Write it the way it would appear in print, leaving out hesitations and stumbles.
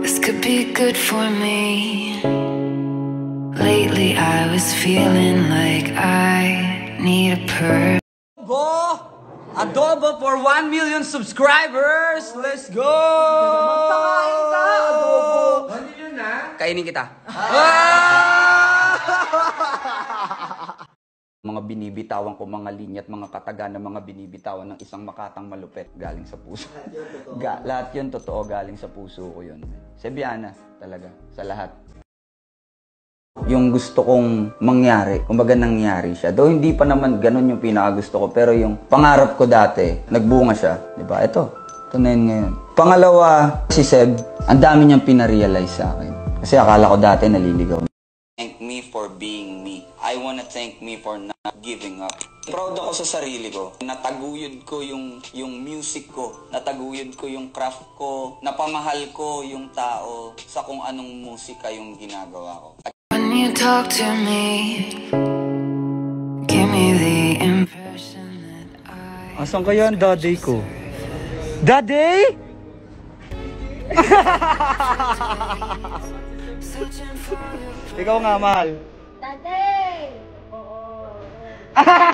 This could be good for me. Lately I was feeling like I need a purse. Adobo for 1 million subscribers! Let's go! Magpakain ka, adobo! 1 million na? Kainin kita. Mga binibitawan ko, mga linya at mga kataga na mga binibitawan ng isang makatang malupet galing sa puso. Lahat yun totoo, galing sa puso ko yun. Sebiana talaga, sa lahat. Yung gusto kong mangyari, kumbaga nangyari siya. Though hindi pa naman ganun yung pinakagusto ko, pero yung pangarap ko dati, nagbunga siya. Diba? Ito na yun ngayon. Pangalawa, si Seb, ang dami niyang pinarealize sa akin. Kasi akala ko dati naliligaw. Thank me for being me. I wanna thank me for not giving up. Proud ako sa sarili ko. Nataguyod ko yung music ko. Nataguyod ko yung craft ko. Napamahal ko yung tao sa kung anong musika yung ginagawa ko. When you talk to me, give me the impression that Asan kaya ang daddy ko? Daddy? searching for you. Ikaw nga, mahal. Tatay! Oo.